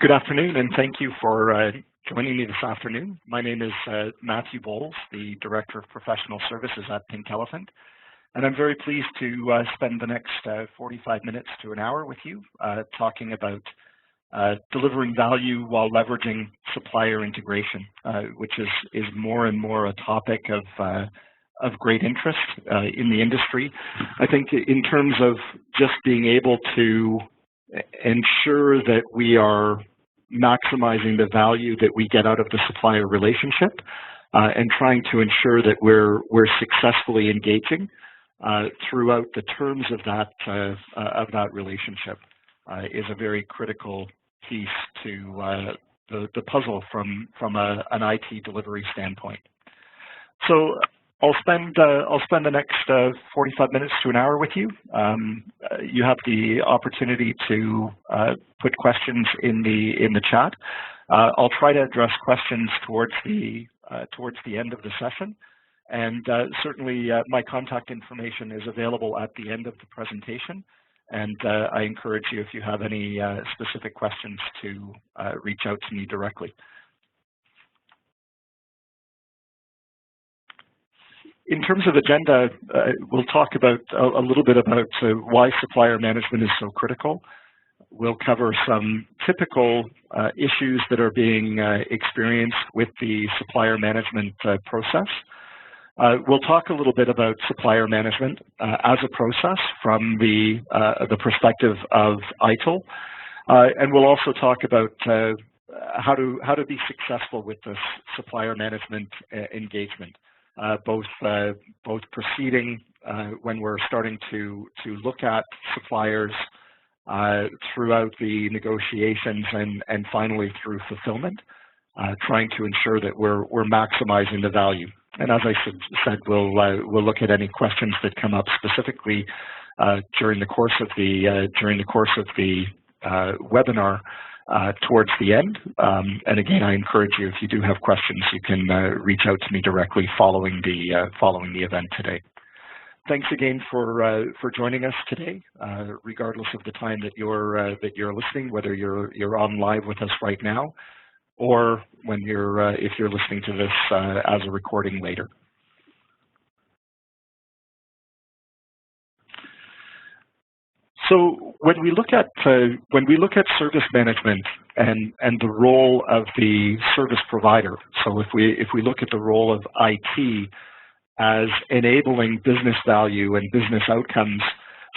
Good afternoon, and thank you for joining me this afternoon. My name is Matthew Bowles, the Director of Professional Services at Pink Elephant, and I'm very pleased to spend the next 45 minutes to an hour with you talking about delivering value while leveraging supplier integration, which is more and more a topic of great interest in the industry. I think in terms of just being able to ensure that we are maximizing the value that we get out of the supplier relationship and trying to ensure that we're successfully engaging throughout the terms of that relationship is a very critical piece to the puzzle from an IT delivery standpoint. So I'll spend the next 45 minutes to an hour with you. You have the opportunity to put questions in the chat. I'll try to address questions towards the end of the session, and certainly my contact information is available at the end of the presentation. And I encourage you, if you have any specific questions, to reach out to me directly. In terms of agenda, we'll talk about a little bit about why supplier management is so critical. We'll cover some typical issues that are being experienced with the supplier management process. We'll talk a little bit about supplier management as a process from the perspective of ITIL, and we'll also talk about how to be successful with this supplier management engagement. Both proceeding when we're starting to look at suppliers throughout the negotiations and finally through fulfillment, trying to ensure that we're maximizing the value. And as I said, we'll look at any questions that come up specifically during the course of the webinar. Towards the end, and again, I encourage you, if you do have questions, you can reach out to me directly following the event today. Thanks again for joining us today, regardless of the time that you're listening, whether you're on live with us right now, or when if you're listening to this as a recording later. So when we look at service management and the role of the service provider, so if we look at the role of IT as enabling business value and business outcomes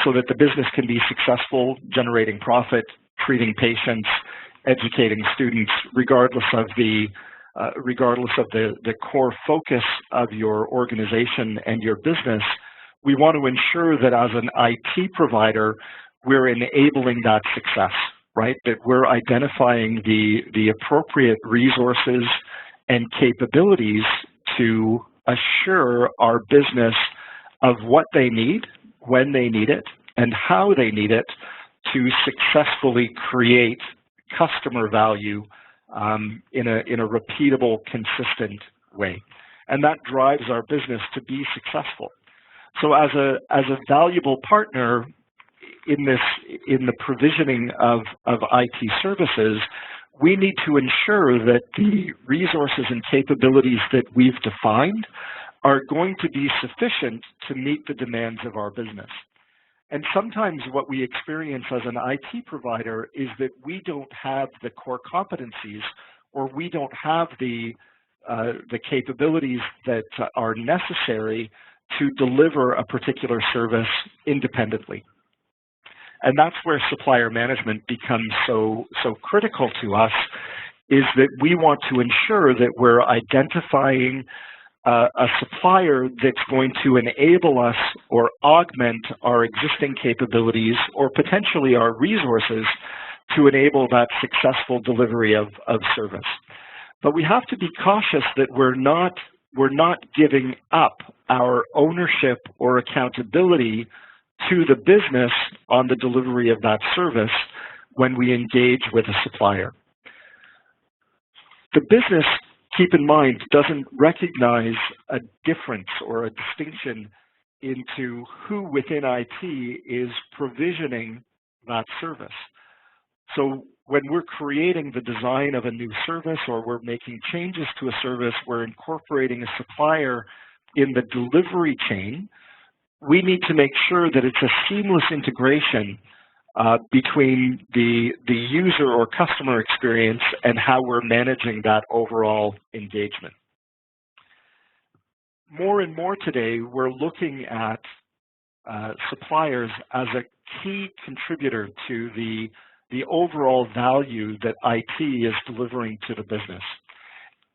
so that the business can be successful, generating profit, treating patients, educating students, regardless of the core focus of your organization and your business, we want to ensure that as an IT provider, we're enabling that success, right? That we're identifying the appropriate resources and capabilities to assure our business of what they need, when they need it, and how they need it to successfully create customer value in a repeatable, consistent way. And that drives our business to be successful. So as a valuable partner in the provisioning of IT services, we need to ensure that the resources and capabilities that we've defined are going to be sufficient to meet the demands of our business. And sometimes what we experience as an IT provider is that we don't have the core competencies, or we don't have the capabilities that are necessary to deliver a particular service independently. And that's where supplier management becomes so critical to us, is that we want to ensure that we're identifying a supplier that's going to enable us or augment our existing capabilities or potentially our resources to enable that successful delivery of service. But we have to be cautious that we're not giving up our ownership or accountability to the business on the delivery of that service when we engage with a supplier. The business, keep in mind, doesn't recognize a difference or a distinction into who within IT is provisioning that service. So when we're creating the design of a new service or we're making changes to a service, we're incorporating a supplier in the delivery chain, we need to make sure that it's a seamless integration between the user or customer experience and how we're managing that overall engagement. More and more today, we're looking at suppliers as a key contributor to the overall value that IT is delivering to the business.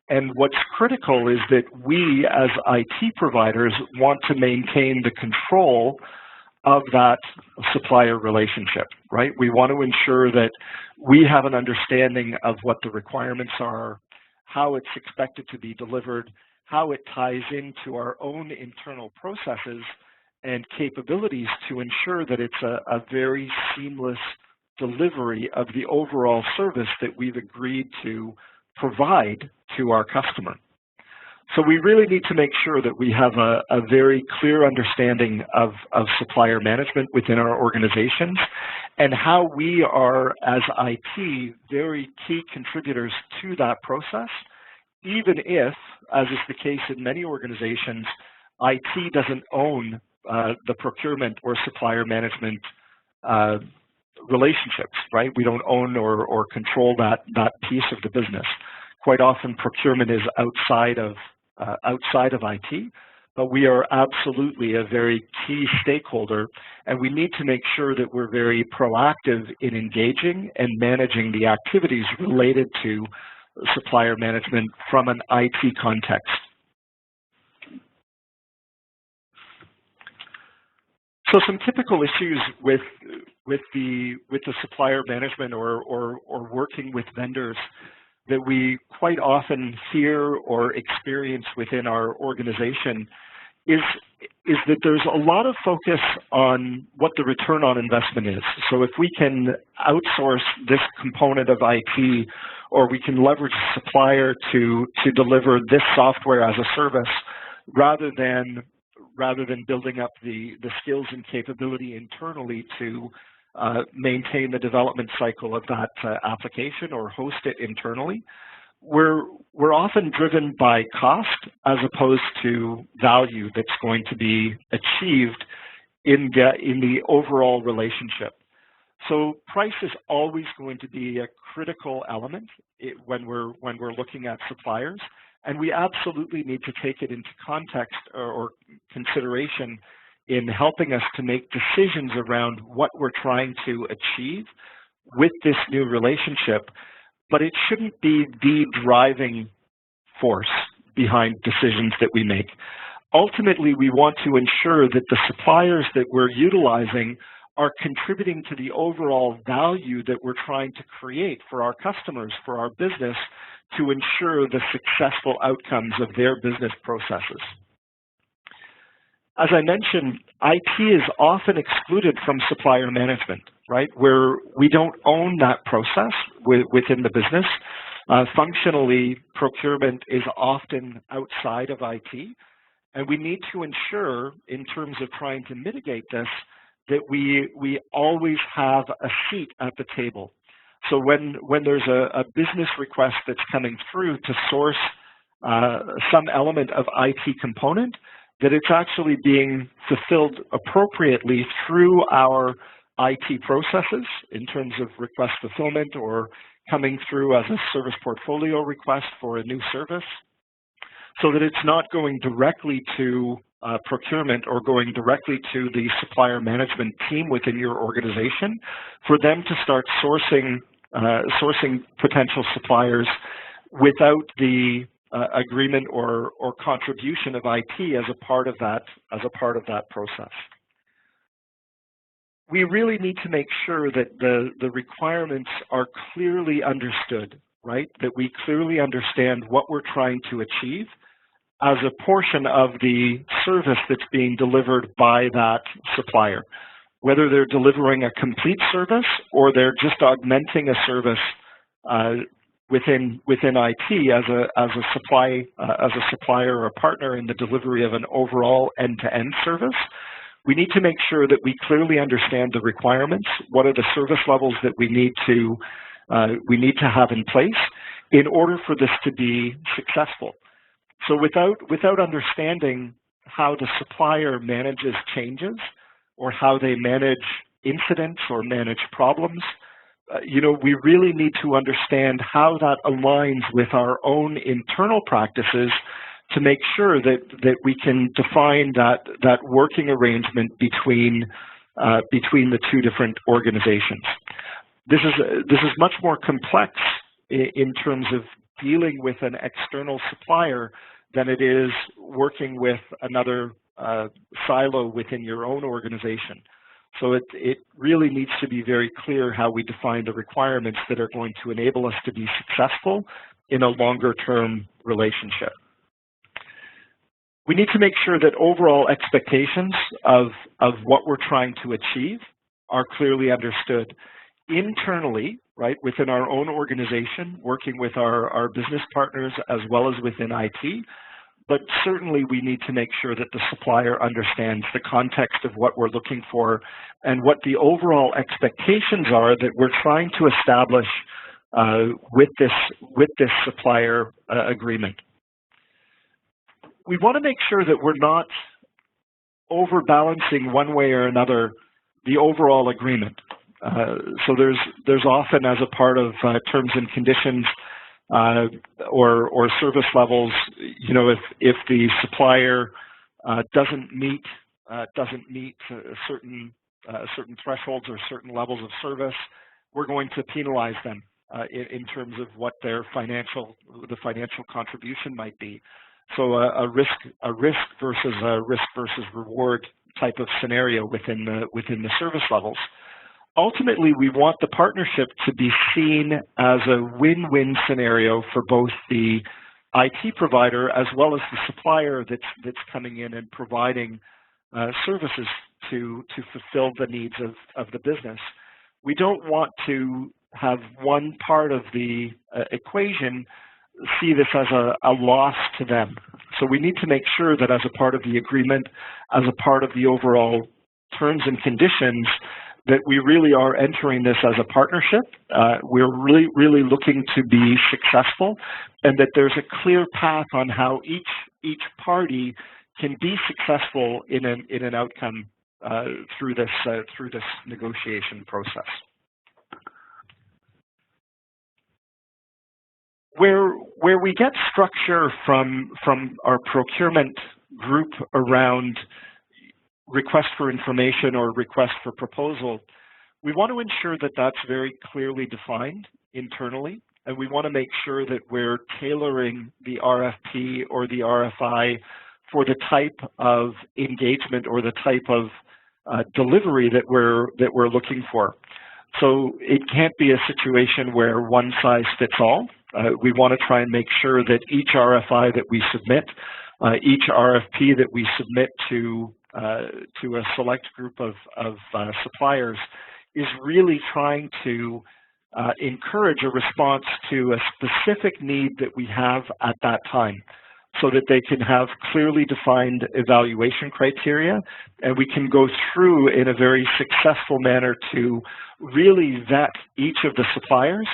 And what's critical is that we as IT providers want to maintain the control of that supplier relationship, right? We want to ensure that we have an understanding of what the requirements are, how it's expected to be delivered, how it ties into our own internal processes and capabilities to ensure that it's a very seamless delivery of the overall service that we've agreed to provide to our customer. So we really need to make sure that we have a very clear understanding of supplier management within our organizations and how we are, as IT, very key contributors to that process, even if, as is the case in many organizations, IT doesn't own the procurement or supplier management relationships, right? We don't own or control that piece of the business. Quite often, procurement is outside of IT, but we are absolutely a very key stakeholder, and we need to make sure that we're very proactive in engaging and managing the activities related to supplier management from an IT context. So some typical issues with the supplier management or working with vendors that we quite often hear or experience within our organization is that there's a lot of focus on what the return on investment is. So if we can outsource this component of IT, or we can leverage a supplier to deliver this software as a service, rather than building up the skills and capability internally to maintain the development cycle of that application or host it internally, we're often driven by cost as opposed to value that's going to be achieved in the overall relationship. So price is always going to be a critical element when we're looking at suppliers, and we absolutely need to take it into context or consideration in helping us to make decisions around what we're trying to achieve with this new relationship, but it shouldn't be the driving force behind decisions that we make. Ultimately, we want to ensure that the suppliers that we're utilizing are contributing to the overall value that we're trying to create for our customers, for our business, to ensure the successful outcomes of their business processes. As I mentioned, IT is often excluded from supplier management, right? Where we don't own that process within the business. Functionally, procurement is often outside of IT, and we need to ensure, in terms of trying to mitigate this, that we always have a seat at the table. So when there's a business request that's coming through to source some element of IT component, that it's actually being fulfilled appropriately through our IT processes in terms of request fulfillment or coming through as a service portfolio request for a new service, so that it's not going directly to procurement or going directly to the supplier management team within your organization for them to start sourcing potential suppliers without the agreement or contribution of IT as a part of that process. We really need to make sure that the requirements are clearly understood, right? That we clearly understand what we're trying to achieve as a portion of the service that's being delivered by that supplier, whether they're delivering a complete service or they're just augmenting a service within IT as a supplier or a partner in the delivery of an overall end-to-end service. We need to make sure that we clearly understand the requirements. What are the service levels that we need to we need to have in place in order for this to be successful. So without understanding how the supplier manages changes or how they manage incidents or manage problems, we really need to understand how that aligns with our own internal practices to make sure that we can define that working arrangement between the two different organizations. This is much more complex in terms of dealing with an external supplier than it is working with another silo within your own organization. So it really needs to be very clear how we define the requirements that are going to enable us to be successful in a longer-term relationship. We need to make sure that overall expectations of what we're trying to achieve are clearly understood internally, right, within our own organization, working with our business partners as well as within IT. But certainly we need to make sure that the supplier understands the context of what we're looking for and what the overall expectations are that we're trying to establish with this supplier agreement. We want to make sure that we're not overbalancing one way or another the overall agreement. So there's often, as a part of terms and conditions or service levels, if the supplier doesn't meet certain thresholds or certain levels of service, we're going to penalize them in terms of what the financial contribution might be. So a risk versus reward type of scenario within the service levels. Ultimately, we want the partnership to be seen as a win-win scenario for both the IT provider as well as the supplier that's coming in and providing services to fulfill the needs of the business. We don't want to have one part of the equation see this as a loss to them. So we need to make sure that as a part of the agreement, as a part of the overall terms and conditions, that we really are entering this as a partnership. We're really looking to be successful, and that there's a clear path on how each party can be successful in an outcome through this negotiation process. Where we get structure from our procurement group around request for information or request for proposal, we want to ensure that that's very clearly defined internally, and we want to make sure that we're tailoring the RFP or the RFI for the type of engagement or the type of delivery that we're looking for. So it can't be a situation where one size fits all. We want to try and make sure that each RFI that we submit, each RFP that we submit to a select group of suppliers is really trying to encourage a response to a specific need that we have at that time, so that they can have clearly defined evaluation criteria, and we can go through in a very successful manner to really vet each of the suppliers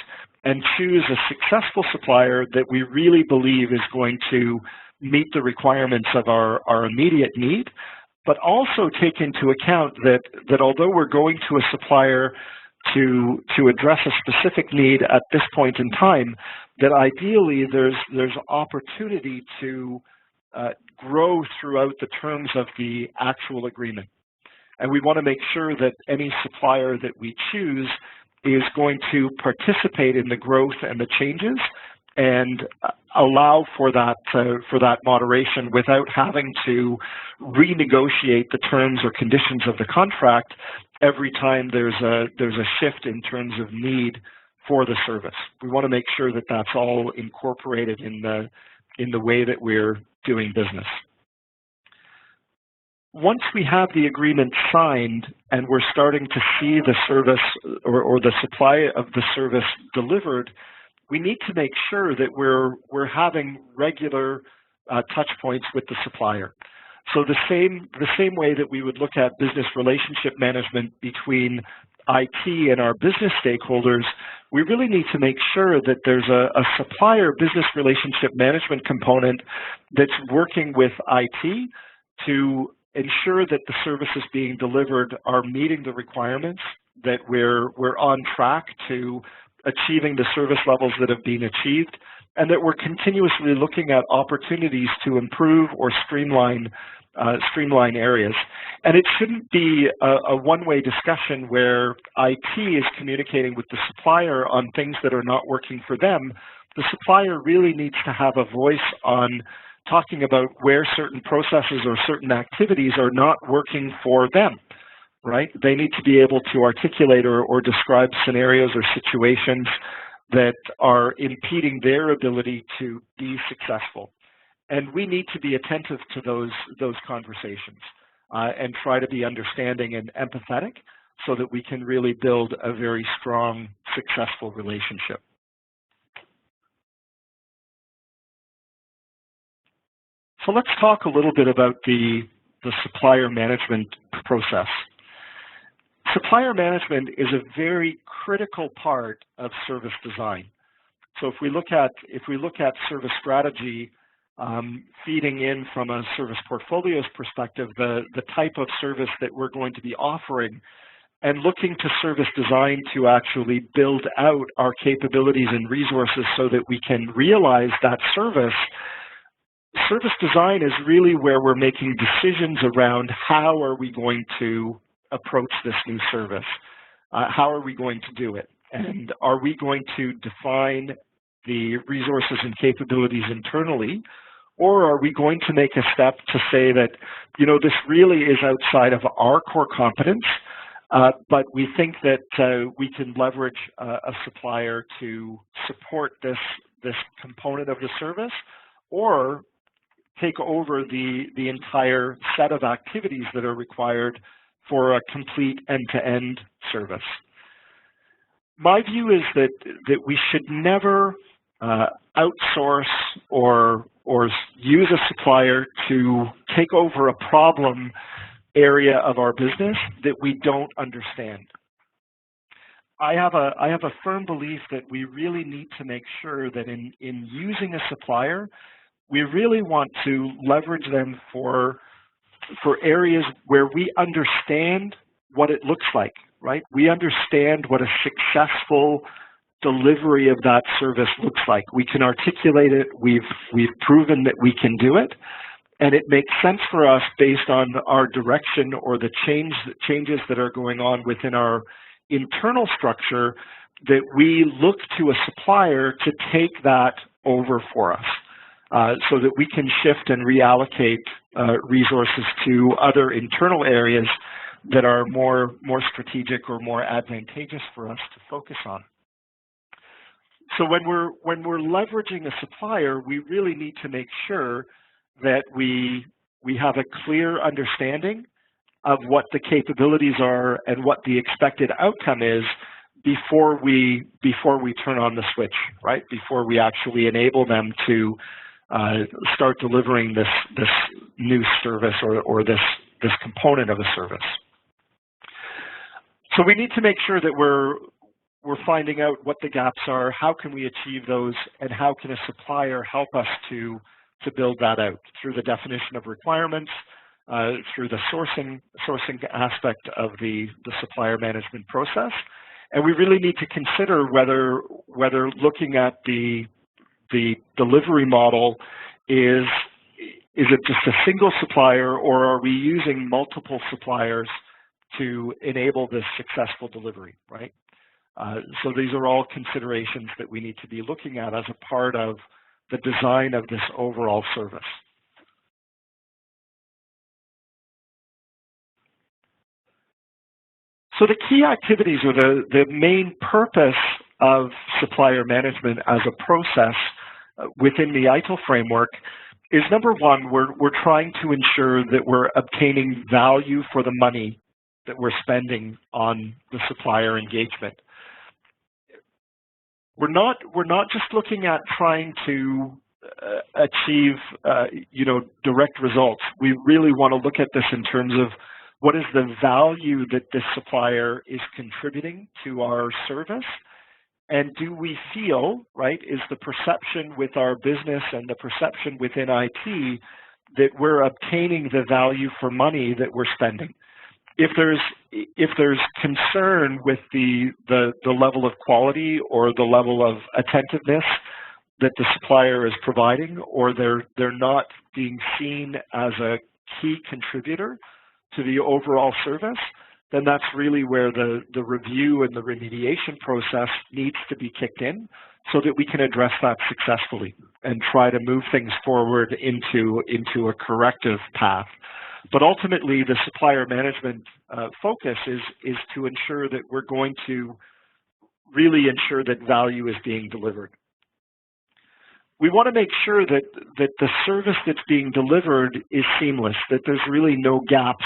and choose a successful supplier that we really believe is going to meet the requirements of our immediate need, but also take into account that although we're going to a supplier to address a specific need at this point in time, that ideally there's opportunity to grow throughout the terms of the actual agreement. And we want to make sure that any supplier that we choose is going to participate in the growth and the changes and allow for that moderation without having to renegotiate the terms or conditions of the contract every time there's a shift in terms of need for the service. We want to make sure that that's all incorporated in the way that we're doing business. Once we have the agreement signed and we're starting to see the service or the supply of the service delivered, we need to make sure that we're having regular touch points with the supplier. So the same way that we would look at business relationship management between IT and our business stakeholders, we really need to make sure that there's a supplier business relationship management component that's working with IT to ensure that the services being delivered are meeting the requirements, that we're on track to achieving the service levels that have been achieved, and that we're continuously looking at opportunities to improve or streamline areas. And it shouldn't be a one-way discussion where IT is communicating with the supplier on things that are not working for them. The supplier really needs to have a voice on talking about where certain processes or certain activities are not working for them, right? They need to be able to articulate or describe scenarios or situations that are impeding their ability to be successful. And we need to be attentive to those conversations and try to be understanding and empathetic so that we can really build a very strong, successful relationship. So let's talk a little bit about the supplier management process. Supplier management is a very critical part of service design. So if we look at service strategy, feeding in from a service portfolios perspective, the type of service that we're going to be offering, and looking to service design to actually build out our capabilities and resources so that we can realize that service. Service design is really where we're making decisions around how are we going to approach this new service? How are we going to do it? And are we going to define the resources and capabilities internally? Or are we going to make a step to say that, you know, this really is outside of our core competence, but we think that we can leverage a supplier to support this component of the service, or take over the entire set of activities that are required for a complete end-to-end service. My view is that we should never outsource or use a supplier to take over a problem area of our business that we don't understand. I have a firm belief that we really need to make sure that in using a supplier, we really want to leverage them for areas where we understand what it looks like, right? We understand what a successful delivery of that service looks like. We can articulate it. We've proven that we can do it. And it makes sense for us based on our direction or the changes that are going on within our internal structure that we look to a supplier to take that over for us. So that we can shift and reallocate resources to other internal areas that are more strategic or more advantageous for us to focus on. So when we're leveraging a supplier, we really need to make sure that we have a clear understanding of what the capabilities are and what the expected outcome is before we turn on the switch, right? Before we actually enable them to start delivering this new service or this component of a service. So we need to make sure that we're finding out what the gaps are, how can we achieve those, and how can a supplier help us to build that out through the definition of requirements, through the sourcing aspect of the supplier management process. And we really need to consider whether looking at the delivery model is it just a single supplier, or are we using multiple suppliers to enable this successful delivery, right? So these are all considerations that we need to be looking at as a part of the design of this overall service. So the key activities, or the main purpose of supplier management as a process within the ITIL framework is, number one, we're trying to ensure that we're obtaining value for the money that we're spending on the supplier engagement. We're not just looking at trying to achieve direct results. We really want to look at this in terms of What is the value that this supplier is contributing to our service? And do we feel, right, is the perception with our business and the perception within IT that we're obtaining the value for money that we're spending? If there's concern with the level of quality or the level of attentiveness that the supplier is providing, or they're not being seen as a key contributor to the overall service, then that's really where the review and the remediation process needs to be kicked in so that we can address that successfully and try to move things forward into a corrective path. But ultimately, the supplier management focus is to ensure that we're going to really ensure that value is being delivered. We want to make sure that the service that's being delivered is seamless, that there's really no gaps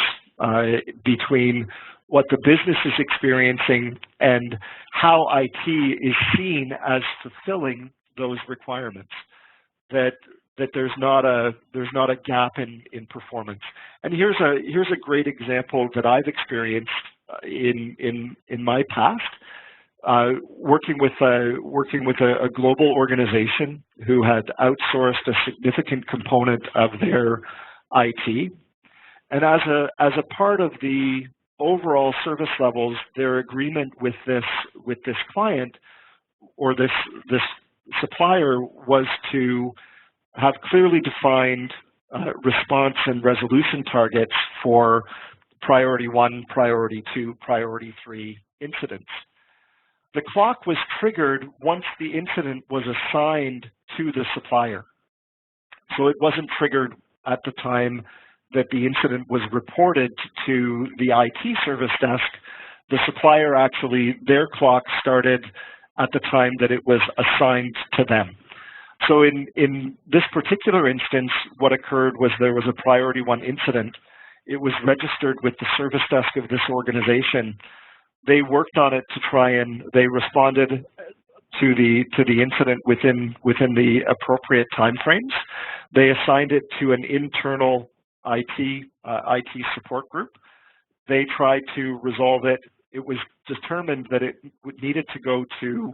between what the business is experiencing and how IT is seen as fulfilling those requirements. That there's not a gap in performance. And here's a great example that I've experienced in my past. Working with a global organization who had outsourced a significant component of their IT, and as a part of the overall service levels, their agreement with this client or this supplier was to have clearly defined response and resolution targets for priority 1, priority 2, priority 3 incidents. The clock was triggered once the incident was assigned to the supplier. So it wasn't triggered at the time that the incident was reported to the IT service desk. The supplier actually, their clock started at the time that it was assigned to them. So in this particular instance, what occurred was there was a priority 1 incident. It was registered with the service desk of this organization. They worked on it to try and they responded to the incident within the appropriate timeframes. They assigned it to an internal IT support group. They tried to resolve it. It was determined that it needed to go to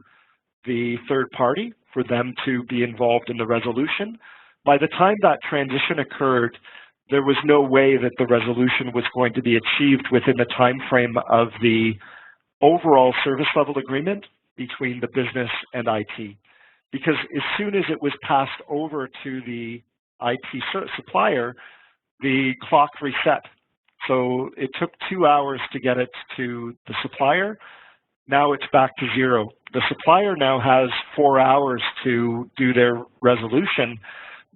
the third party for them to be involved in the resolution. By the time that transition occurred, there was no way that the resolution was going to be achieved within the time frame of the overall service level agreement between the business and IT. Because as soon as it was passed over to the IT supplier, the clock reset. So it took 2 hours to get it to the supplier. Now it's back to 0. The supplier now has 4 hours to do their resolution,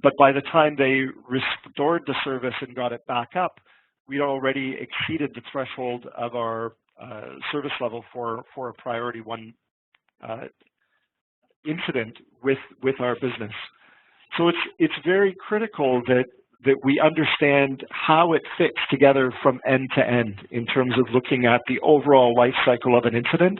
but by the time they restored the service and got it back up, we'd already exceeded the threshold of our service level for a priority 1 incident with our business. So it's very critical that we understand how it fits together from end to end in terms of looking at the overall life cycle of an incident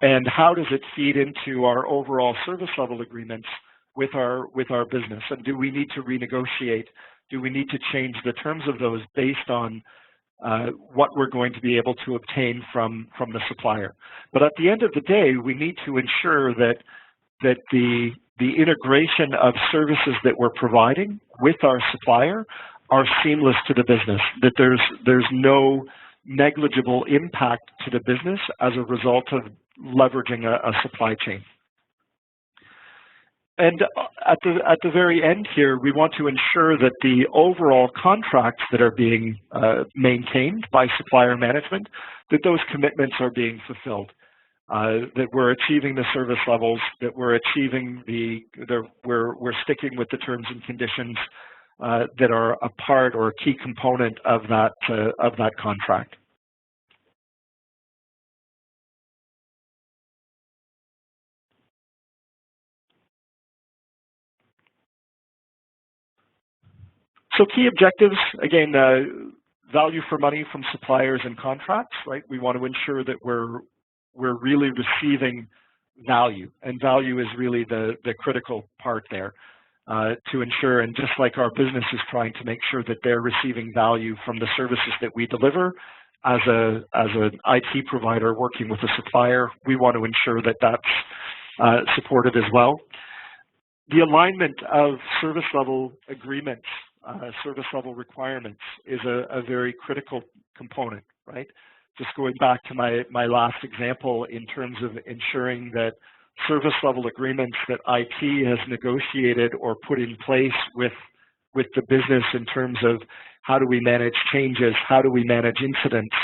and how does it feed into our overall service level agreements with our business, and do we need to renegotiate? Do we need to change the terms of those based on what we're going to be able to obtain from the supplier? But at the end of the day, we need to ensure that the integration of services that we're providing with our supplier are seamless to the business, that there's no negligible impact to the business as a result of leveraging a supply chain. And at the very end here, we want to ensure that the overall contracts that are being maintained by supplier management, that those commitments are being fulfilled. That we're achieving the service levels, that we're achieving we're sticking with the terms and conditions that are a part or a key component of that contract. So key objectives, again, value for money from suppliers and contracts, right? We want to ensure that we're really receiving value, and value is really the critical part there. to ensure, and just like our business is trying to make sure that they're receiving value from the services that we deliver, as an IT provider working with a supplier, we want to ensure that that's supported as well. The alignment of service level agreements, service level requirements is a very critical component, right? Just going back to my last example in terms of ensuring that service level agreements that IT has negotiated or put in place with the business in terms of how do we manage changes, how do we manage incidents,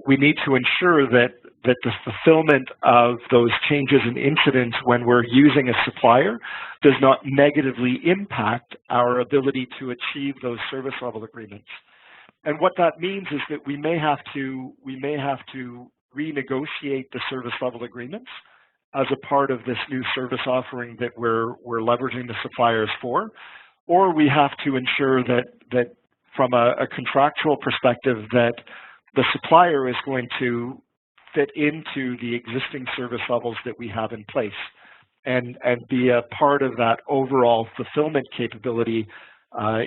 we need to ensure that the fulfillment of those changes and incidents when we're using a supplier does not negatively impact our ability to achieve those service level agreements. And what that means is that we may have to renegotiate the service level agreements as a part of this new service offering that we're leveraging the suppliers for, or we have to ensure that from a contractual perspective that the supplier is going to fit into the existing service levels that we have in place and be a part of that overall fulfillment capability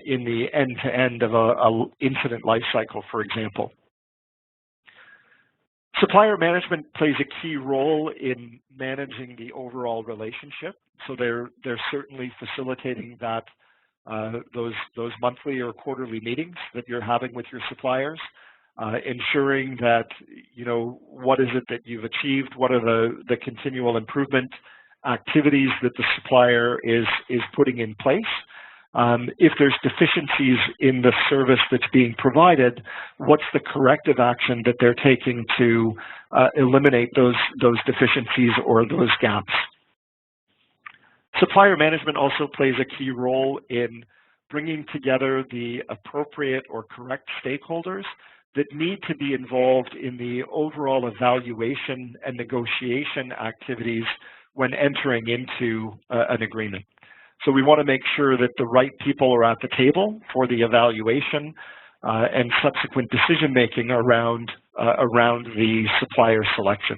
in the end-to-end of a incident lifecycle, for example. Supplier management plays a key role in managing the overall relationship. So they're certainly facilitating that those monthly or quarterly meetings that you're having with your suppliers, ensuring that, you know, what is it that you've achieved, what are the continual improvement activities that the supplier is putting in place. If there's deficiencies in the service that's being provided, what's the corrective action that they're taking to eliminate those deficiencies or those gaps? Supplier management also plays a key role in bringing together the appropriate or correct stakeholders that need to be involved in the overall evaluation and negotiation activities when entering into an agreement. So we want to make sure that the right people are at the table for the evaluation and subsequent decision-making around the supplier selection.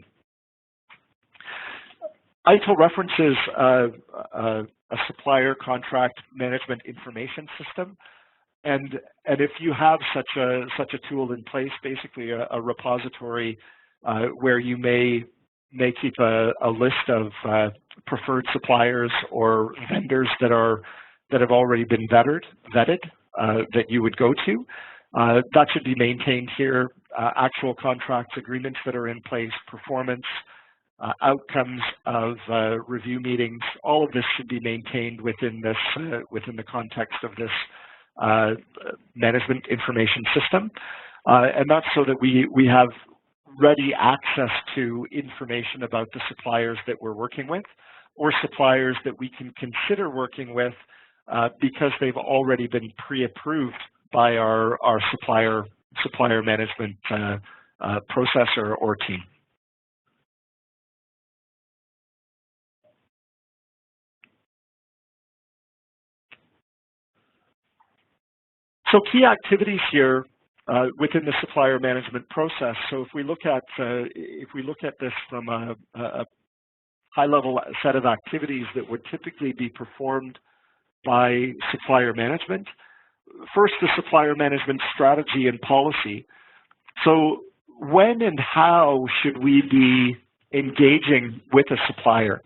ITIL references a supplier contract management information system, and if you have such a tool in place, basically a repository where you may keep a list of preferred suppliers or vendors that have already been vetted that you would go to. That should be maintained here. Actual contracts, agreements that are in place, performance, outcomes of review meetings. All of this should be maintained within the context of this management information system, and that's so that we have ready access to information about the suppliers that we're working with, or suppliers that we can consider working with because they've already been pre-approved by our supplier management process or team. So key activities here within the supplier management process. So if we look at this from a high-level set of activities that would typically be performed by supplier management, first the supplier management strategy and policy. So when and how should we be engaging with a supplier?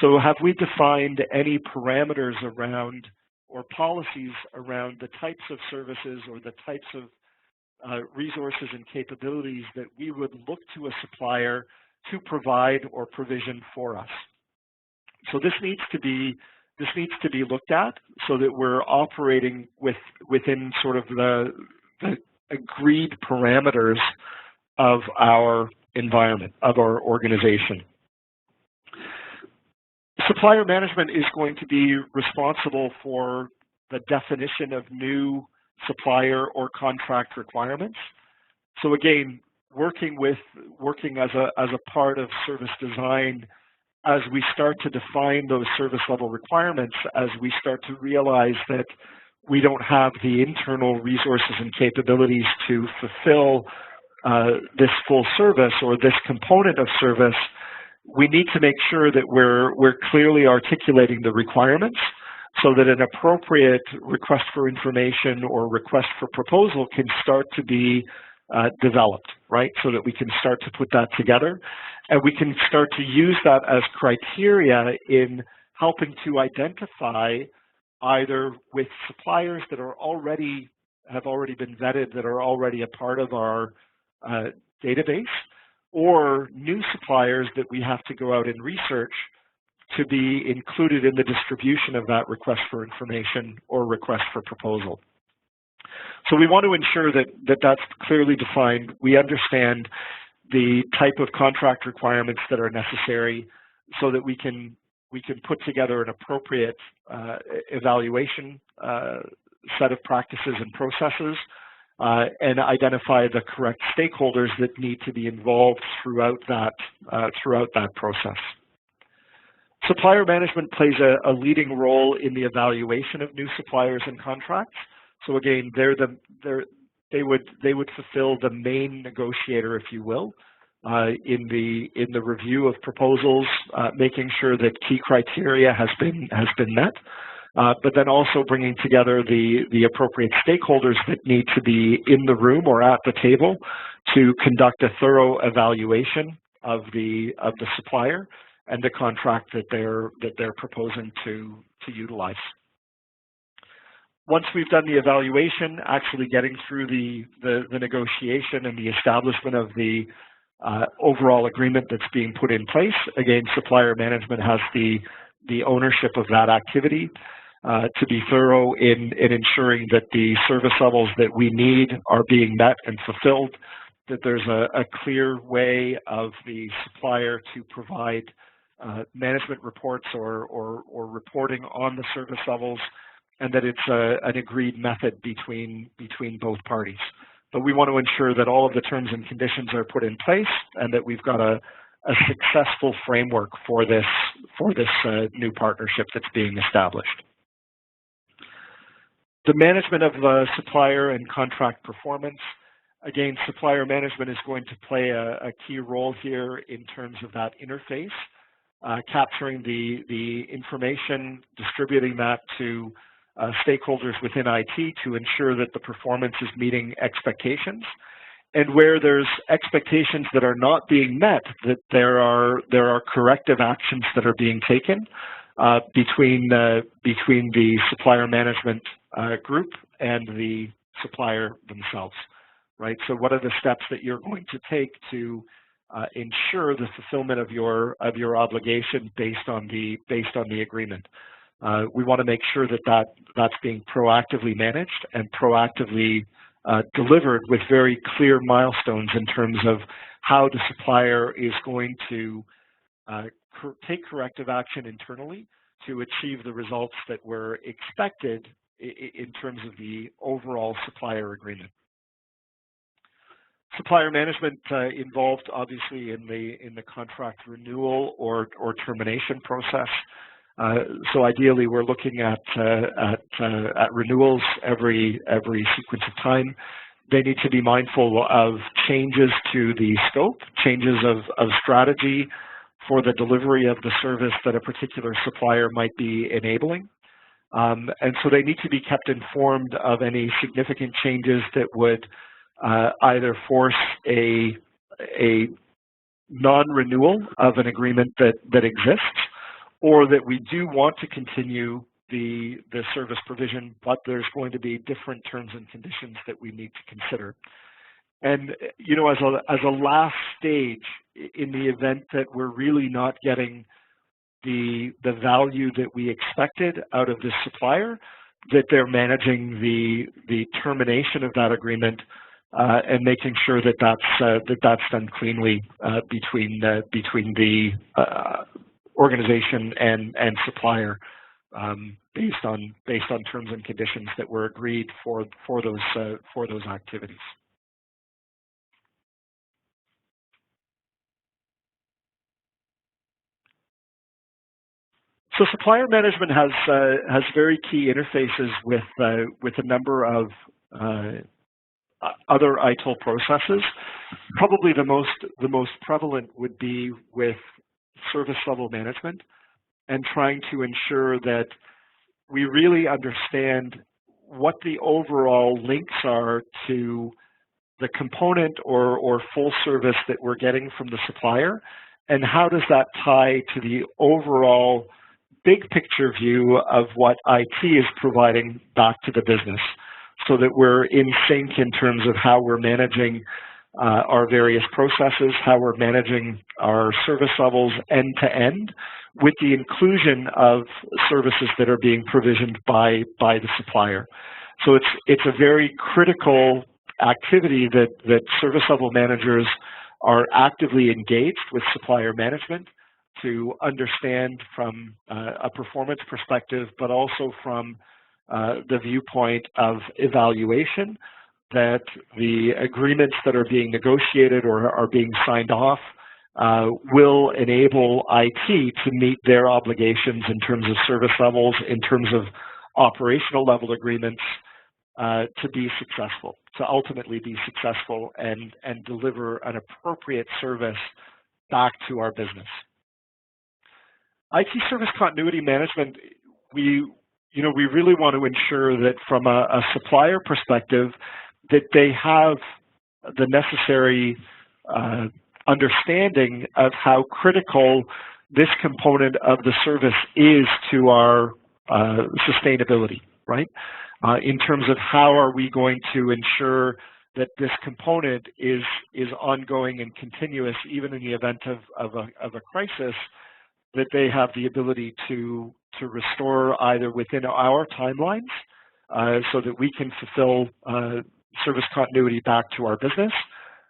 So have we defined any parameters around or policies around the types of services or the types of resources and capabilities that we would look to a supplier to provide or provision for us? So this needs to be looked at so that we're operating within sort of the agreed parameters of our environment, of our organization. Supplier management is going to be responsible for the definition of new supplier or contract requirements. So again, working as a part of service design, as we start to define those service level requirements, as we start to realize that we don't have the internal resources and capabilities to fulfill this full service or this component of service, we need to make sure that we're clearly articulating the requirements so that an appropriate request for information or request for proposal can start to be developed, right? So that we can start to put that together, and we can start to use that as criteria in helping to identify, either with suppliers that are have already been vetted, that are already a part of our database, or new suppliers that we have to go out and research to be included in the distribution of that request for information or request for proposal. So we want to ensure that that's clearly defined. We understand the type of contract requirements that are necessary so that we can put together an appropriate evaluation set of practices and processes, and identify the correct stakeholders that need to be involved throughout that process. Supplier management plays a leading role in the evaluation of new suppliers and contracts. So again, they would fulfill the main negotiator, if you will, in the review of proposals, making sure that key criteria has been met, but then also bringing together the appropriate stakeholders that need to be in the room or at the table to conduct a thorough evaluation of the supplier and the contract that they're proposing to utilize. Once we've done the evaluation, actually getting through the negotiation and the establishment of the overall agreement that's being put in place, again, supplier management has the ownership of that activity to be thorough in ensuring that the service levels that we need are being met and fulfilled, that there's a clear way of the supplier to provide management reports or reporting on the service levels, and that it's an agreed method between both parties. But we want to ensure that all of the terms and conditions are put in place and that we've got a successful framework for this new partnership that's being established. The management of supplier and contract performance. Again, supplier management is going to play a key role here in terms of that interface, capturing the information, distributing that to stakeholders within IT to ensure that the performance is meeting expectations. And where there's expectations that are not being met, that there are corrective actions that are being taken between the supplier management group and the supplier themselves, right? So what are the steps that you're going to take to ensure the fulfillment of your obligation based on the agreement? We want to make sure that that's being proactively managed and proactively delivered with very clear milestones in terms of how the supplier is going to take corrective action internally to achieve the results that were expected in terms of the overall supplier agreement. Supplier management involved obviously in the contract renewal or termination process. So ideally, we're looking at renewals every sequence of time. They need to be mindful of changes to the scope, changes of strategy for the delivery of the service that a particular supplier might be enabling. And so they need to be kept informed of any significant changes that would either force a non-renewal of an agreement that exists, or that we do want to continue the service provision, but there's going to be different terms and conditions that we need to consider. And you know, as a last stage, in the event that we're really not getting the value that we expected out of this supplier, that they're managing the termination of that agreement and making sure that that's done cleanly between the organization and supplier, based on terms and conditions that were agreed for those activities. So supplier management has very key interfaces with a number of other ITIL processes. Probably the most prevalent would be with service level management, and trying to ensure that we really understand what the overall links are to the component or full service that we're getting from the supplier, and how does that tie to the overall big picture view of what IT is providing back to the business, so that we're in sync in terms of how we're managing our various processes, how we're managing our service levels end to end, with the inclusion of services that are being provisioned by the supplier. So it's a very critical activity that service level managers are actively engaged with supplier management to understand from a performance perspective, but also from the viewpoint of evaluation, that the agreements that are being negotiated or are being signed off will enable IT to meet their obligations in terms of service levels, in terms of operational level agreements, to be successful, to ultimately be successful and deliver an appropriate service back to our business. IT service continuity management, we really want to ensure that from a supplier perspective, that they have the necessary understanding of how critical this component of the service is to our sustainability, right? In terms of how are we going to ensure that this component is ongoing and continuous, even in the event of a crisis, that they have the ability to restore either within our timelines so that we can fulfill service continuity back to our business.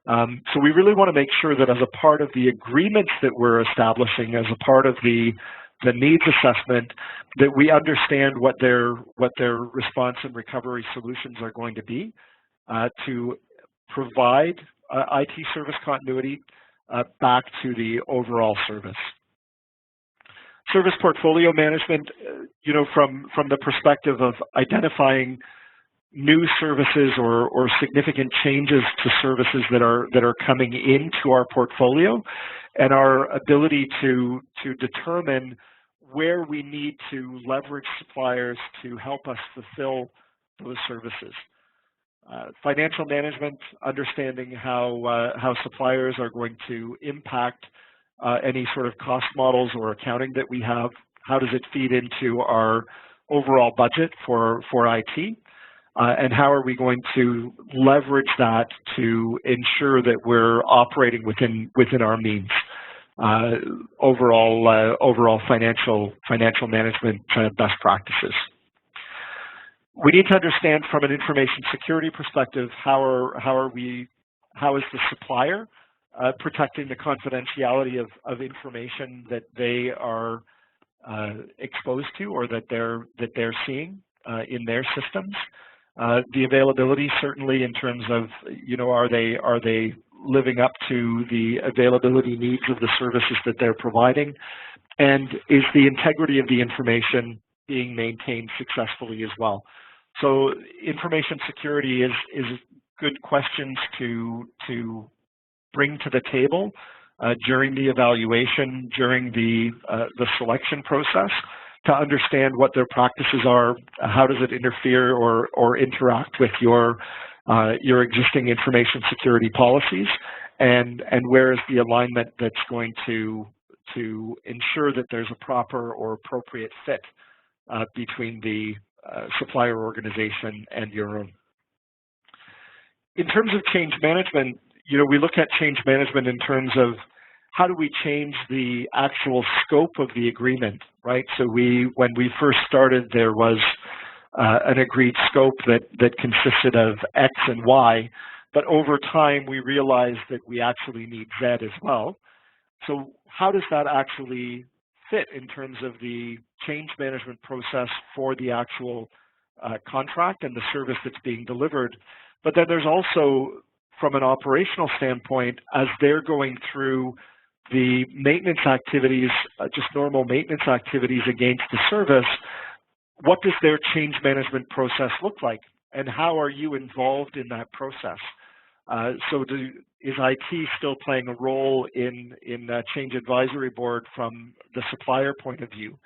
So we really want to make sure that as a part of the agreements that we're establishing, as a part of the needs assessment, that we understand what their response and recovery solutions are going to be to provide IT service continuity back to the overall service. Service portfolio management, from the perspective of identifying new services or significant changes to services that are coming into our portfolio, and our ability to determine where we need to leverage suppliers to help us fulfill those services. Financial management, understanding how suppliers are going to impact any sort of cost models or accounting that we have. How does it feed into our overall budget for IT? And how are we going to leverage that to ensure that we're operating within our means? Overall financial management best practices. We need to understand from an information security perspective, how is the supplier protecting the confidentiality of information that they are exposed to or that they're seeing in their systems. The availability, certainly, in terms of, are they living up to the availability needs of the services that they're providing, and is the integrity of the information being maintained successfully as well. So information security is good questions to bring to the table during the evaluation, during the selection process, to understand what their practices are, how does it interfere or interact with your existing information security policies, and where is the alignment that's going to ensure that there's a proper or appropriate fit between the supplier organization and your own. In terms of change management, we look at change management in terms of how do we change the actual scope of the agreement, right? So when we first started, there was an agreed scope that consisted of X and Y, but over time we realized that we actually need Z as well. So how does that actually fit in terms of the change management process for the actual contract and the service that's being delivered? But then there's also, from an operational standpoint, as they're going through the maintenance activities, just normal maintenance activities against the service, what does their change management process look like? And how are you involved in that process? Is IT still playing a role in that change advisory board from the supplier point of view?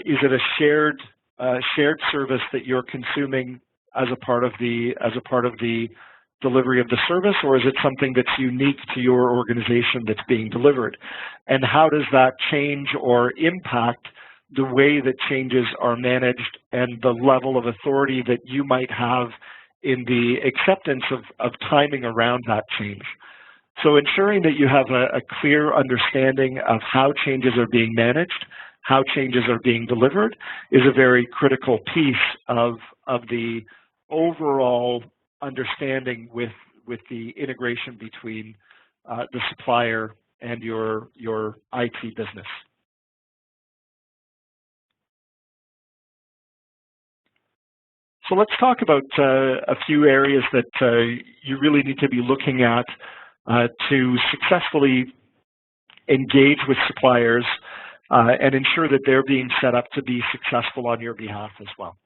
Is it a shared shared service that you're consuming as a part of the delivery of the service, or is it something that's unique to your organization that's being delivered? And how does that change or impact the way that changes are managed and the level of authority that you might have in the acceptance of timing around that change? So ensuring that you have a clear understanding of how changes are being managed, how changes are being delivered, is a very critical piece of the overall understanding with the integration between the supplier and your IT business. So let's talk about a few areas that you really need to be looking at to successfully engage with suppliers and ensure that they're being set up to be successful on your behalf as well.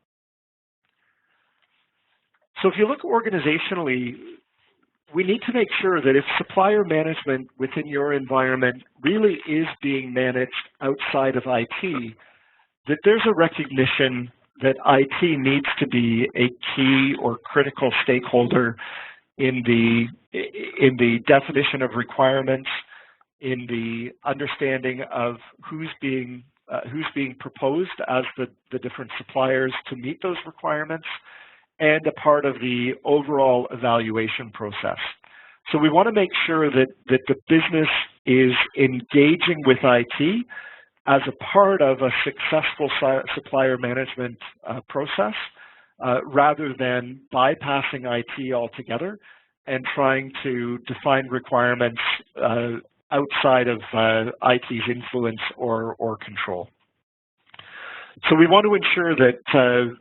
So if you look organizationally, we need to make sure that if supplier management within your environment really is being managed outside of IT, that there's a recognition that IT needs to be a key or critical stakeholder in the definition of requirements, in the understanding of who's being proposed as the different suppliers to meet those requirements, and a part of the overall evaluation process. So we want to make sure that the business is engaging with IT as a part of a successful supplier management process, rather than bypassing IT altogether and trying to define requirements outside of IT's influence or control. So we want to ensure that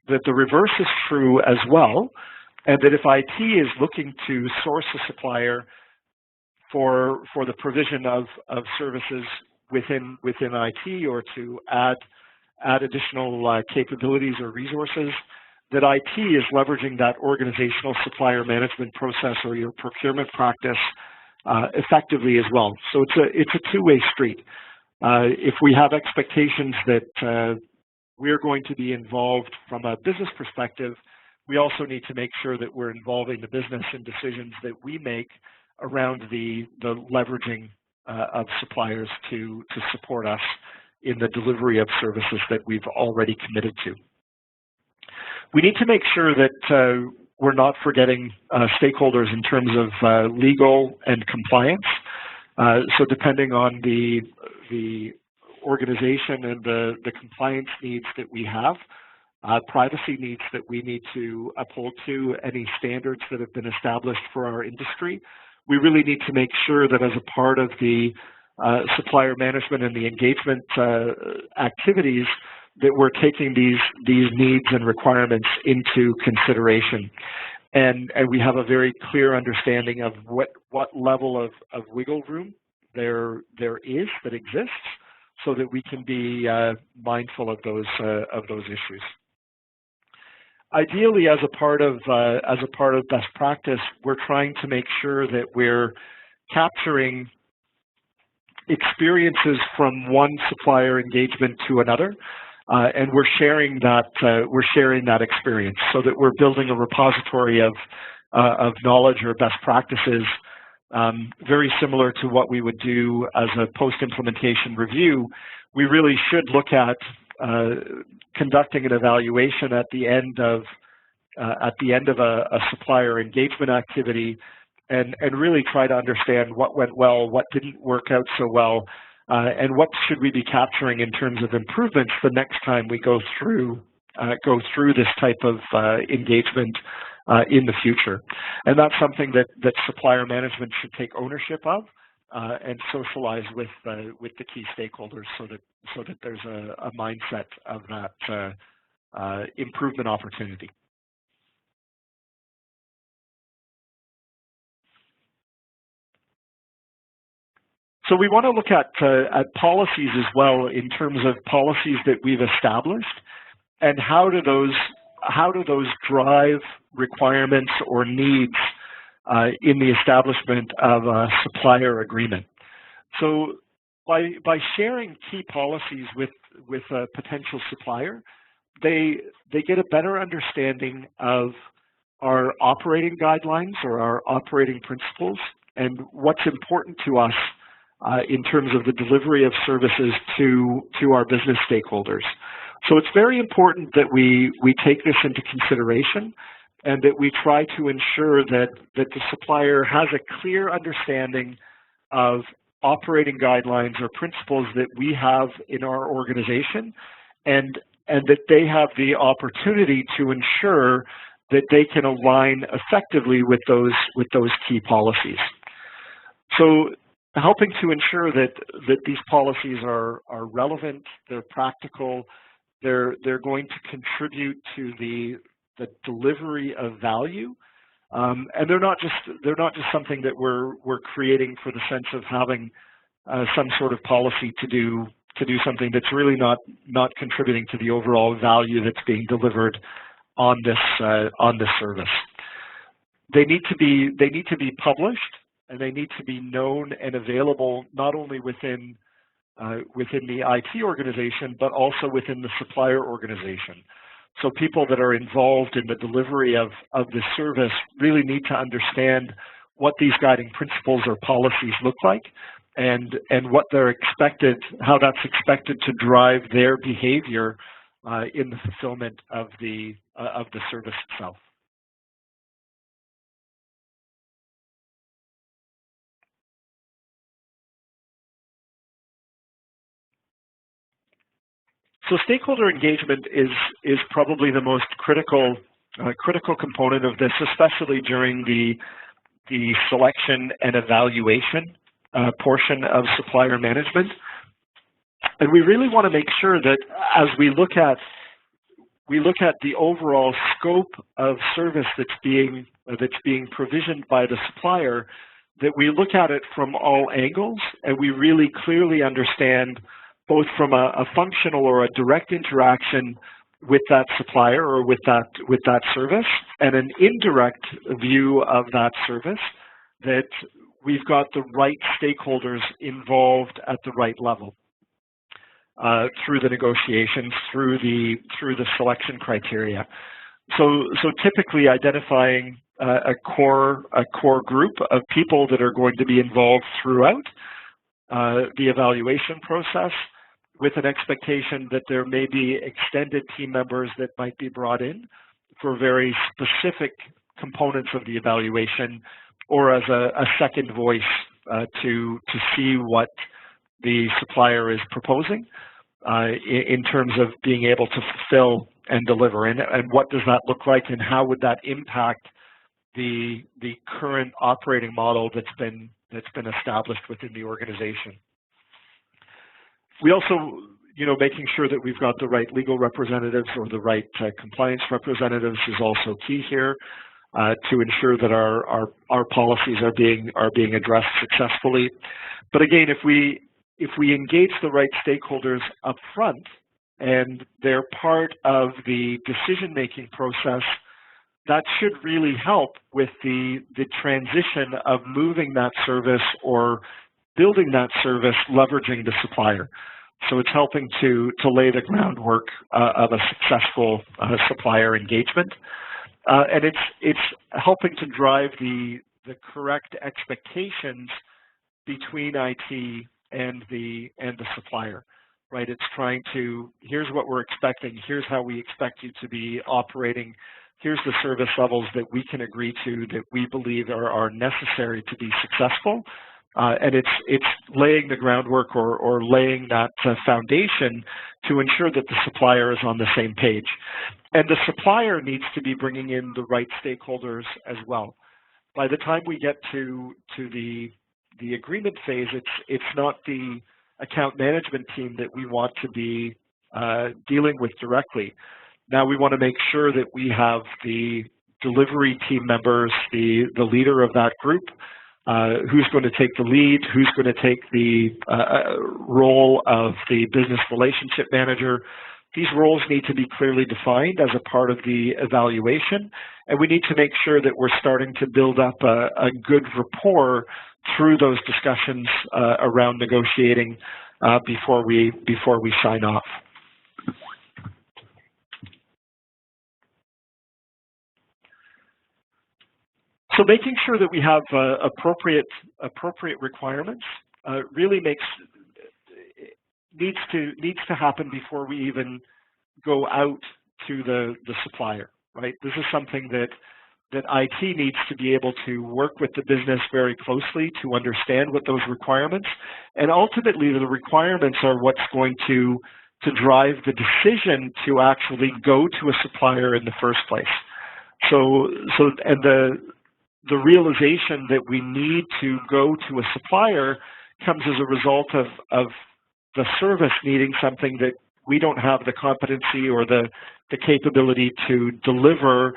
that the reverse is true as well, and that if IT is looking to source a supplier for the provision of services within IT, or to add additional capabilities or resources, that IT is leveraging that organizational supplier management process or your procurement practice effectively as well. So it's a two-way street. If we have expectations that we're going to be involved from a business perspective, we also need to make sure that we're involving the business in decisions that we make around the leveraging of suppliers to support us in the delivery of services that we've already committed to. We need to make sure that we're not forgetting stakeholders in terms of legal and compliance. So depending on the organization and the compliance needs that we have, privacy needs that we need to uphold to, any standards that have been established for our industry, we really need to make sure that as a part of the supplier management and the engagement activities, that we're taking these needs and requirements into consideration. And we have a very clear understanding of what level of wiggle room there is that exists, so that we can be mindful of those issues. Ideally, as a part of best practice, we're trying to make sure that we're capturing experiences from one supplier engagement to another, and we're sharing that experience, so that we're building a repository of knowledge or best practices, very similar to what we would do as a post-implementation review. We really should look at conducting an evaluation at the end of a supplier engagement activity, and really try to understand what went well, what didn't work out so well, and what should we be capturing in terms of improvements the next time we go through this type of engagement in the future. And that's something that supplier management should take ownership of and socialize with the key stakeholders, so that there's a mindset of that improvement opportunity. So we want to look at policies as well, in terms of policies that we've established, and how do those drive requirements or needs in the establishment of a supplier agreement. So by sharing key policies with a potential supplier, they get a better understanding of our operating guidelines or our operating principles and what's important to us in terms of the delivery of services to our business stakeholders. So it's very important that we take this into consideration and that we try to ensure that the supplier has a clear understanding of operating guidelines or principles that we have in our organization, and that they have the opportunity to ensure that they can align effectively with those key policies. So helping to ensure that these policies are relevant, they're practical, they're going to contribute to the delivery of value, and they're not just something that we're creating for the sense of having some sort of policy to do something that's really not contributing to the overall value that's being delivered on this service. They need to be published, and they need to be known and available not only within the IT organization, but also within the supplier organization. So people that are involved in the delivery of the service really need to understand what these guiding principles or policies look like, and what they're expected, how that's expected to drive their behavior in the fulfillment of the service itself. So stakeholder engagement is probably the most critical component of this, especially during the selection and evaluation portion of supplier management. And we really want to make sure that as we look at the overall scope of service that's being provisioned by the supplier, that we look at it from all angles and we really clearly understand, both from a functional or a direct interaction with that supplier or with that service, and an indirect view of that service, that we've got the right stakeholders involved at the right level through the negotiations, through the selection criteria. So typically identifying a core group of people that are going to be involved throughout the evaluation process, with an expectation that there may be extended team members that might be brought in for very specific components of the evaluation, or as a second voice to see what the supplier is proposing in terms of being able to fulfill and deliver, and what does that look like, and how would that impact the current operating model that's been established within the organization. We also, making sure that we've got the right legal representatives or the right compliance representatives is also key here to ensure that our policies are being addressed successfully. But again, if we engage the right stakeholders up front and they're part of the decision-making process, that should really help with the transition of moving that service or building that service leveraging the supplier. So it's helping to lay the groundwork of a successful supplier engagement. And it's helping to drive the correct expectations between IT and the supplier, right? It's trying to, here's what we're expecting, here's how we expect you to be operating, here's the service levels that we can agree to that we believe are necessary to be successful. And it's laying the groundwork or laying that foundation to ensure that the supplier is on the same page. And the supplier needs to be bringing in the right stakeholders as well. By the time we get to the agreement phase, it's not the account management team that we want to be dealing with directly. Now we want to make sure that we have the delivery team members, the leader of that group, who's going to take the lead, who's going to take the role of the business relationship manager. These roles need to be clearly defined as a part of the evaluation, and we need to make sure that we're starting to build up a good rapport through those discussions around negotiating before we sign off. So making sure that we have appropriate requirements really needs to happen before we even go out to the supplier, right? This is something that IT needs to be able to work with the business very closely to understand what those requirements, and ultimately the requirements are what's going to drive the decision to actually go to a supplier in the first place. And the realization that we need to go to a supplier comes as a result of the service needing something that we don't have the competency or the capability to deliver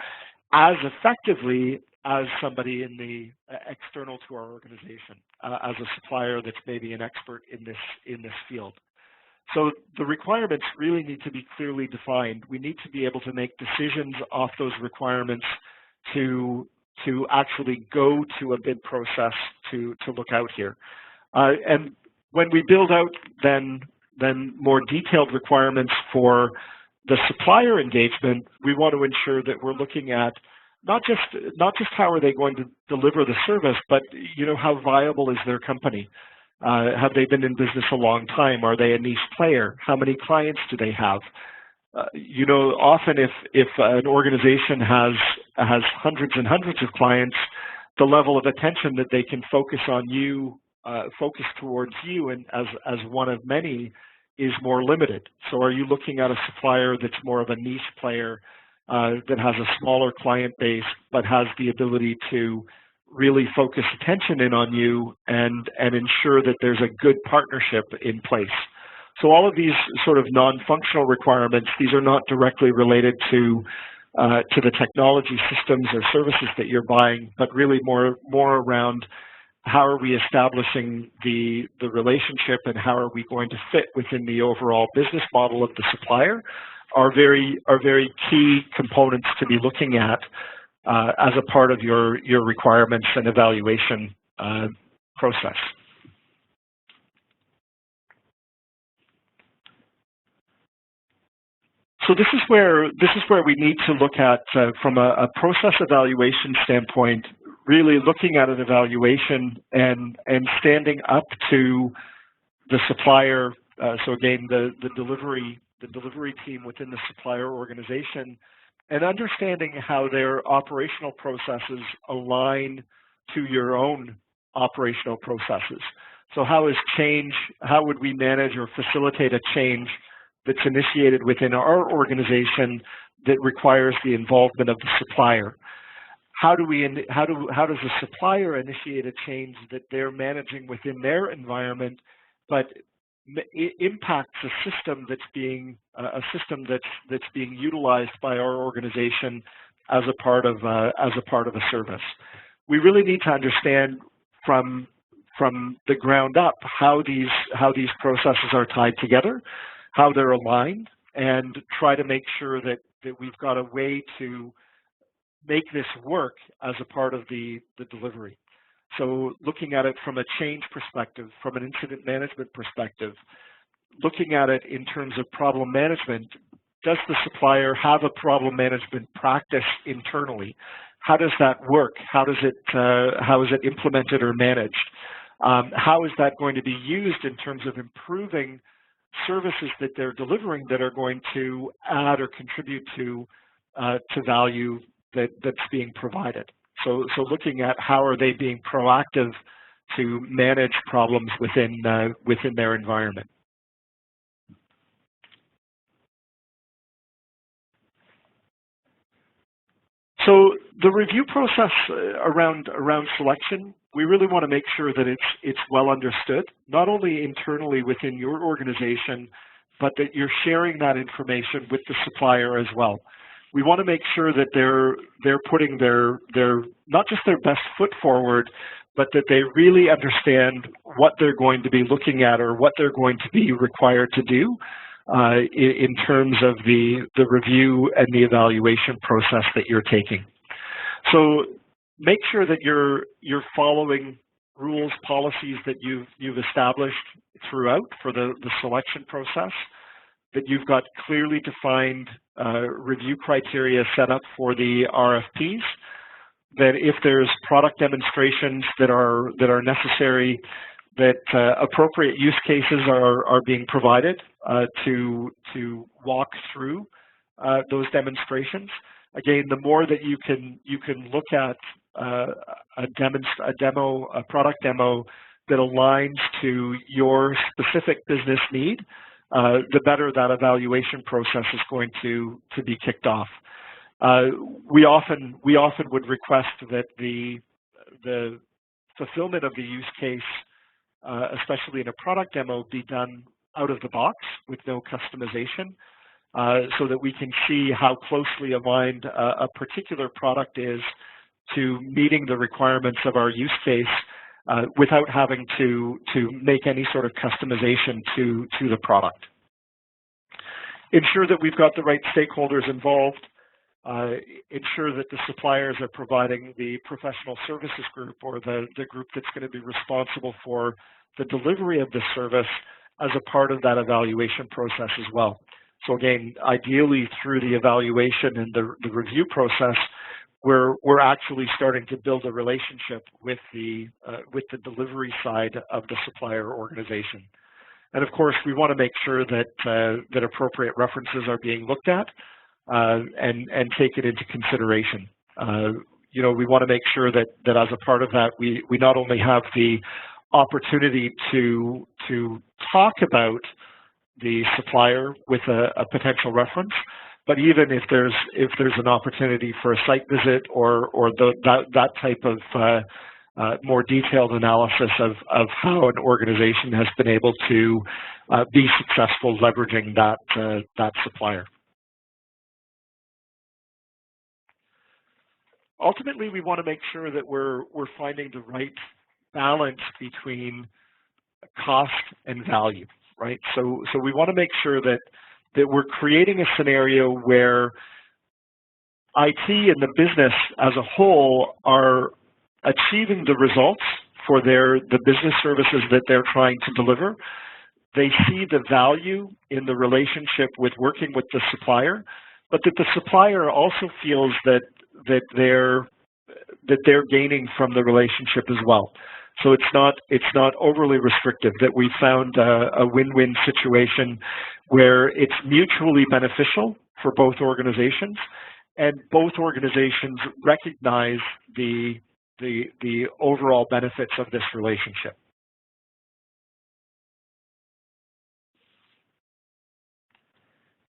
as effectively as somebody in the external to our organization, as a supplier that's maybe an expert in this field. So the requirements really need to be clearly defined. We need to be able to make decisions off those requirements to actually go to a bid process to look out here. And when we build out then more detailed requirements for the supplier engagement, we want to ensure that we're looking at not just how are they going to deliver the service, but how viable is their company? Have they been in business a long time? Are they a niche player? How many clients do they have? Often if an organization has hundreds and hundreds of clients, the level of attention that they can focus on you, focus towards you, and as one of many, is more limited. So are you looking at a supplier that's more of a niche player that has a smaller client base but has the ability to really focus attention in on you and ensure that there's a good partnership in place? So all of these sort of non-functional requirements, these are not directly related to the technology systems or services that you're buying, but really more around how are we establishing the relationship and how are we going to fit within the overall business model of the supplier are very key components to be looking at as a part of your requirements and evaluation process. So this is where we need to look at from a process evaluation standpoint, really looking at an evaluation and standing up to the supplier. So again, the delivery team within the supplier organization, and understanding how their operational processes align to your own operational processes. So how would we manage or facilitate a change that's initiated within our organization that requires the involvement of the supplier? How does the supplier initiate a change that they're managing within their environment, but impacts a system that's being utilized by our organization as a part of a service? We really need to understand from the ground up how these processes are tied together, how they're aligned, and try to make sure that we've got a way to make this work as a part of the delivery. So looking at it from a change perspective, from an incident management perspective, looking at it in terms of problem management, does the supplier have a problem management practice internally? How does that work? How is it implemented or managed? How is that going to be used in terms of improving services that they're delivering that are going to add or contribute to value that's being provided? So looking at how are they being proactive to manage problems within their environment. So the review process around selection, we really want to make sure that it's well understood, not only internally within your organization, but that you're sharing that information with the supplier as well. We want to make sure that they're putting their not just their best foot forward, but that they really understand what they're going to be looking at or what they're going to be required to do in terms of the review and the evaluation process that you're taking. So make sure that you're following rules, policies that you've established throughout for the selection process, that you've got clearly defined review criteria set up for the RFPs, that if there's product demonstrations that are necessary, that appropriate use cases are being provided to walk through those demonstrations. Again, the more that you can look at a product demo that aligns to your specific business need, the better that evaluation process is going to be kicked off. We often would request that the fulfillment of the use case, especially in a product demo, be done out of the box with no customization, so that we can see how closely aligned a particular product is to meeting the requirements of our use case, without having to make any sort of customization to the product. Ensure that we've got the right stakeholders involved. Ensure that the suppliers are providing the professional services group, or the group that's going to be responsible for the delivery of the service, as a part of that evaluation process as well. So again, ideally through the evaluation and the review process, we're actually starting to build a relationship with the delivery side of the supplier organization. And of course, we want to make sure that appropriate references are being looked at and taken into consideration. We want to make sure that as a part of that, we not only have the opportunity to talk about the supplier with a potential reference, but even if there's an opportunity for a site visit or that type of more detailed analysis of how an organization has been able to be successful leveraging that supplier. Ultimately, we want to make sure that we're finding the right balance between cost and value, right? So we want to make sure that we're creating a scenario where IT and the business as a whole are achieving the results for the business services that they're trying to deliver. They see the value in the relationship with working with the supplier, but that the supplier also feels that they're gaining from the relationship as well. So it's not overly restrictive, that we found a win-win situation where it's mutually beneficial for both organizations, and both organizations recognize the overall benefits of this relationship.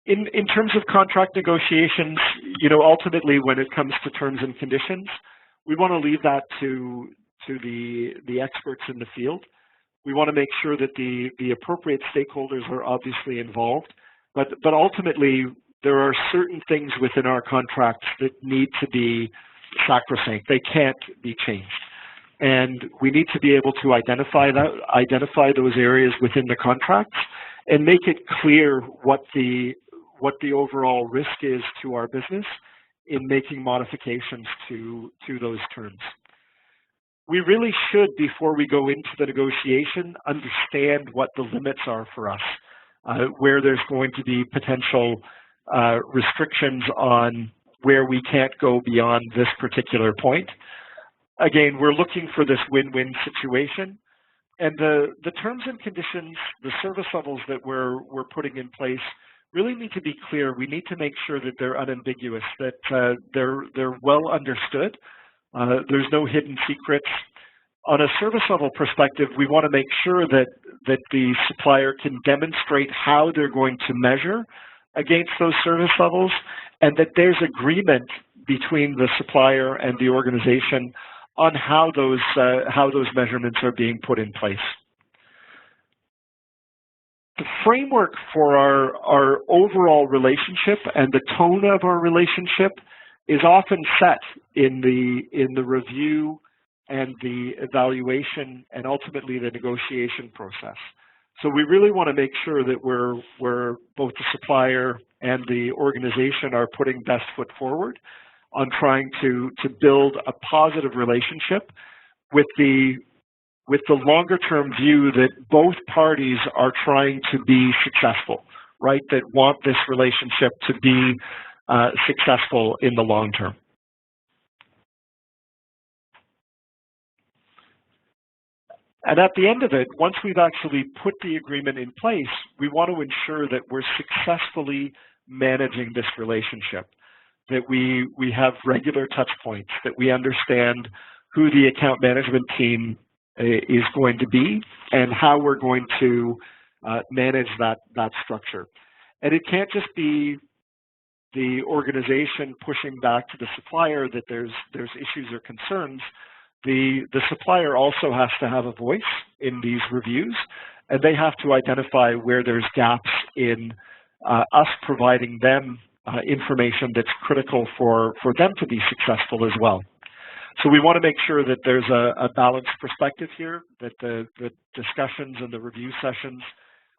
In terms of contract negotiations, ultimately when it comes to terms and conditions, we want to leave that to the experts in the field. We want to make sure that the appropriate stakeholders are obviously involved, but ultimately there are certain things within our contracts that need to be sacrosanct. They can't be changed. And we need to be able to identify those areas within the contracts and make it clear what the overall risk is to our business in making modifications to those terms. We really should, before we go into the negotiation, understand what the limits are for us, where there's going to be potential restrictions on where we can't go beyond this particular point. Again, we're looking for this win-win situation. And the terms and conditions, the service levels that we're putting in place really need to be clear. We need to make sure that they're unambiguous, that they're well understood. There's no hidden secrets. On a service level perspective, we want to make sure that the supplier can demonstrate how they're going to measure against those service levels, and that there's agreement between the supplier and the organization on how those measurements are being put in place. The framework for our overall relationship and the tone of our relationship is often set in the review and the evaluation and ultimately the negotiation process. So we really want to make sure that we're both the supplier and the organization are putting best foot forward on trying to build a positive relationship with the longer term view that both parties are trying to be successful, right? That want this relationship to be successful in the long term. And at the end of it, once we've actually put the agreement in place, we want to ensure that we're successfully managing this relationship, that we have regular touch points, that we understand who the account management team is going to be and how we're going to manage that structure. And it can't just be the organization pushing back to the supplier that there's issues or concerns. The supplier also has to have a voice in these reviews, and they have to identify where there's gaps in us providing them information that's critical for them to be successful as well. So we want to make sure that there's a balanced perspective here, that the discussions and the review sessions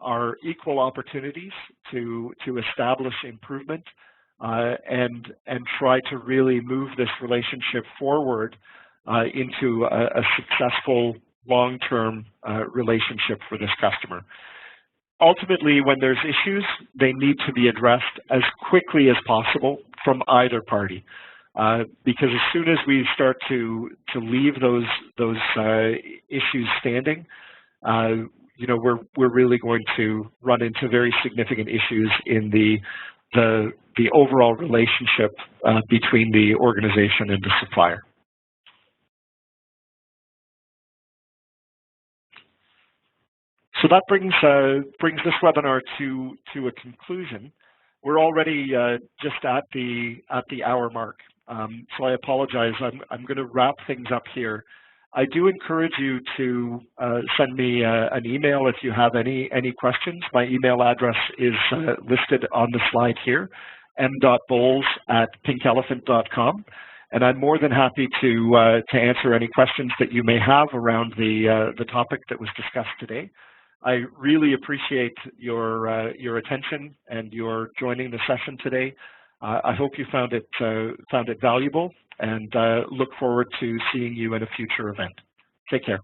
are equal opportunities to establish improvement and try to really move this relationship forward into a successful long-term relationship for this customer. Ultimately, when there's issues, they need to be addressed as quickly as possible from either party. Because as soon as we start to leave those issues standing, you know, we're really going to run into very significant issues in the overall relationship between the organization and the supplier. So that brings this webinar to a conclusion. We're already just at the hour mark, so I apologize. I'm going to wrap things up here. I do encourage you to send me an email if you have any questions. My email address is listed on the slide here, m.bowles@pinkelephant.com. And I'm more than happy to answer any questions that you may have around the topic that was discussed today. I really appreciate your attention and your joining the session today. I hope you found it valuable, and look forward to seeing you in a future event. Take care.